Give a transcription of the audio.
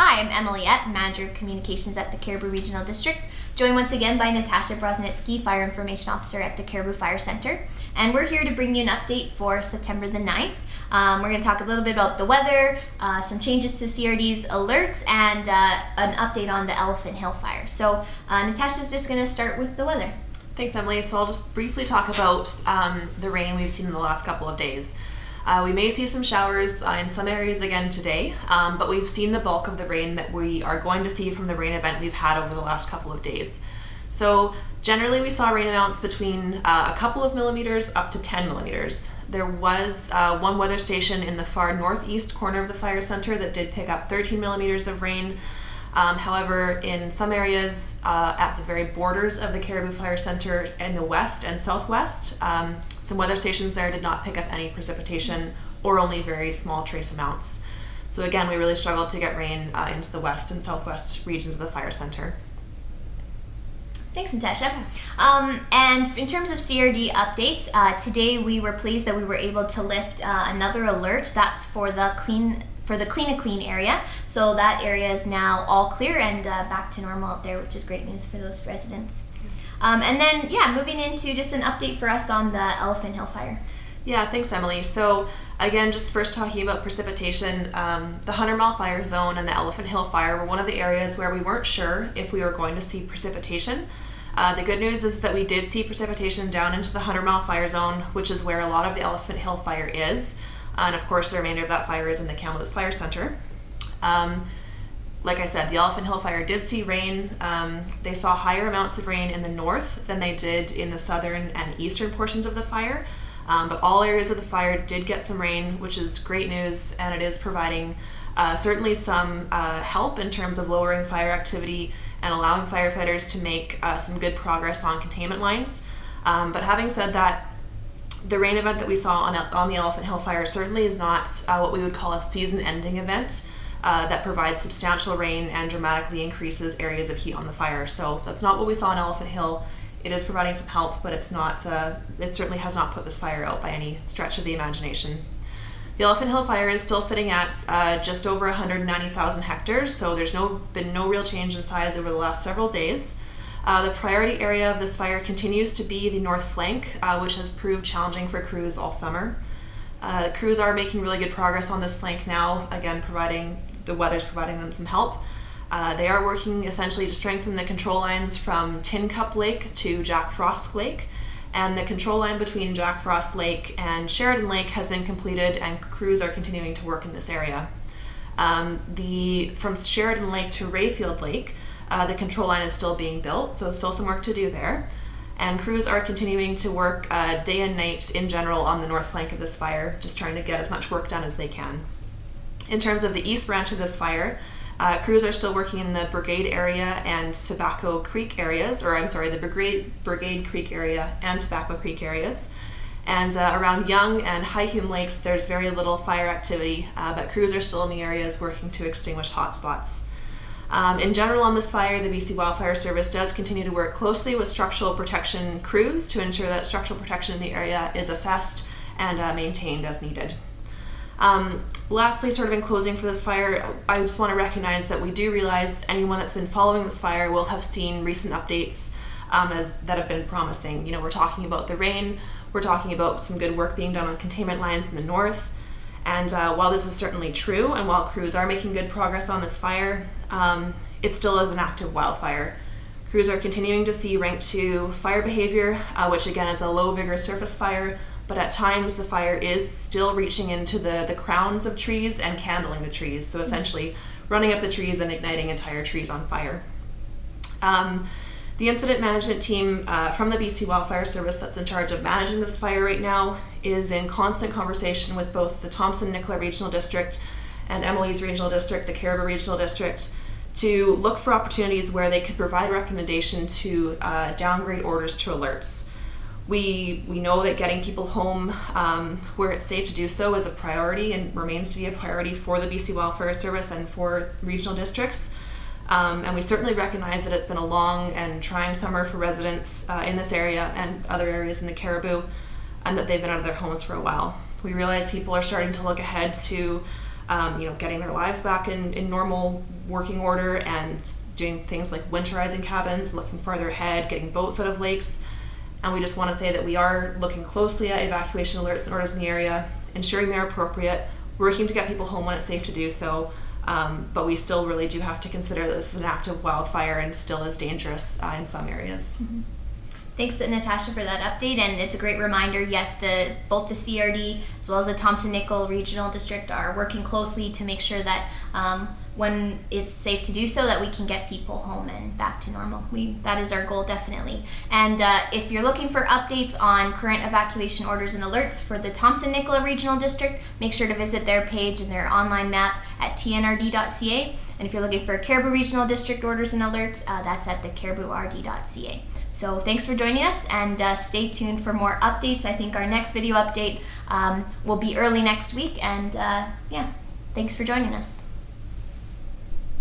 Hi, I'm Emily Ett, Manager of Communications at the Cariboo Regional District, joined once again by Natasha Brosnitsky, Fire Information Officer at the Cariboo Fire Center. And we're here to bring you an update for September the 9th. We're going to talk a little bit about the weather, some changes to CRD's alerts, and an update on the Elephant Hill fire. So Natasha's just going to start with the weather. Thanks, Emily. So I'll just briefly talk about the rain we've seen in the last couple of days. We may see some showers in some areas again today, but we've seen the bulk of the rain that we are going to see from the rain event we've had over the last couple of days. So generally we saw rain amounts between a couple of millimeters up to 10 millimeters. There was one weather station in the far northeast corner of the fire center that did pick up 13 millimeters of rain. However, in some areas at the very borders of the Cariboo Fire Center in the west and southwest, some weather stations there did not pick up any precipitation or only very small trace amounts. So again, we really struggled to get rain into the west and southwest regions of the fire center. Thanks, Natasha. And in terms of CRD updates, today we were pleased that we were able to lift another alert. That's for the Kleena Kleene area. So that area is now all clear and back to normal out there, which is great news for those residents. And then, moving into just an update for us on the Elephant Hill fire. Yeah, thanks, Emily. So again, just first talking about precipitation, the 100-mile fire zone and the Elephant Hill fire were one of the areas where we weren't sure if we were going to see precipitation. The good news is that we did see precipitation down into the 100-mile fire zone, which is where a lot of the Elephant Hill fire is. And of course, the remainder of that fire is in the Kamloops Fire Center. Like I said, the Elephant Hill fire did see rain. They saw higher amounts of rain in the north than they did in the southern and eastern portions of the fire. But all areas of the fire did get some rain, which is great news, and it is providing certainly some help in terms of lowering fire activity and allowing firefighters to make some good progress on containment lines. But having said that, the rain event that we saw on the Elephant Hill fire certainly is not what we would call a season-ending event that provides substantial rain and dramatically increases areas of heat on the fire. So that's not what we saw in Elephant Hill. It is providing some help, but it's not. It certainly has not put this fire out by any stretch of the imagination. The Elephant Hill fire is still sitting at just over 190,000 hectares, so there's been no real change in size over the last several days. The priority area of this fire continues to be the north flank, which has proved challenging for crews all summer. The crews are making really good progress on this flank now, again, the weather's providing them some help. They are working essentially to strengthen the control lines from Tin Cup Lake to Jack Frost Lake, and the control line between Jack Frost Lake and Sheridan Lake has been completed, and crews are continuing to work in this area. From Sheridan Lake to Rayfield Lake, the control line is still being built, so there's still some work to do there. And crews are continuing to work day and night in general on the north flank of this fire, just trying to get as much work done as they can. In terms of the east branch of this fire, crews are still working in the Brigade area and Tobacco Creek areas, the Brigade Creek area and Tobacco Creek areas. And around Young and High Hume Lakes, there's very little fire activity, but crews are still in the areas working to extinguish hotspots. In general on this fire, the BC Wildfire Service does continue to work closely with structural protection crews to ensure that structural protection in the area is assessed and maintained as needed. Lastly, sort of in closing for this fire, I just want to recognize that we do realize anyone that's been following this fire will have seen recent updates that have been promising. We're talking about the rain, we're talking about some good work being done on containment lines in the north, and while this is certainly true, and while crews are making good progress on this fire, it still is an active wildfire. Crews are continuing to see rank 2 fire behavior, which again is a low vigor surface fire, but at times the fire is still reaching into the crowns of trees and candling the trees, so essentially running up the trees and igniting entire trees on fire. The incident management team from the BC Wildfire Service that's in charge of managing this fire right now is in constant conversation with both the Thompson-Nicola Regional District and Emily's Regional District, the Cariboo Regional District, to look for opportunities where they could provide recommendation to downgrade orders to alerts. We know that getting people home where it's safe to do so is a priority and remains to be a priority for the BC Wildfire Service and for regional districts. And we certainly recognize that it's been a long and trying summer for residents in this area and other areas in the Cariboo, and that they've been out of their homes for a while. We realize people are starting to look ahead to getting their lives back in normal working order and doing things like winterizing cabins, looking farther ahead, getting boats out of lakes. And we just want to say that we are looking closely at evacuation alerts and orders in the area, ensuring they're appropriate, working to get people home when it's safe to do so. But we still really do have to consider that this is an active wildfire and still is dangerous in some areas. Mm-hmm. Thanks, Natasha, for that update, and it's a great reminder. Yes, both the CRD as well as the Thompson-Nickel Regional District are working closely to make sure that when it's safe to do so, that we can get people home and back to normal. That is our goal, definitely. And if you're looking for updates on current evacuation orders and alerts for the Thompson-Nickel Regional District, make sure to visit their page and their online map at tnrd.ca. And if you're looking for Cariboo Regional District orders and alerts, that's at the cariboord.ca. So thanks for joining us, and stay tuned for more updates. I think our next video update will be early next week, and thanks for joining us.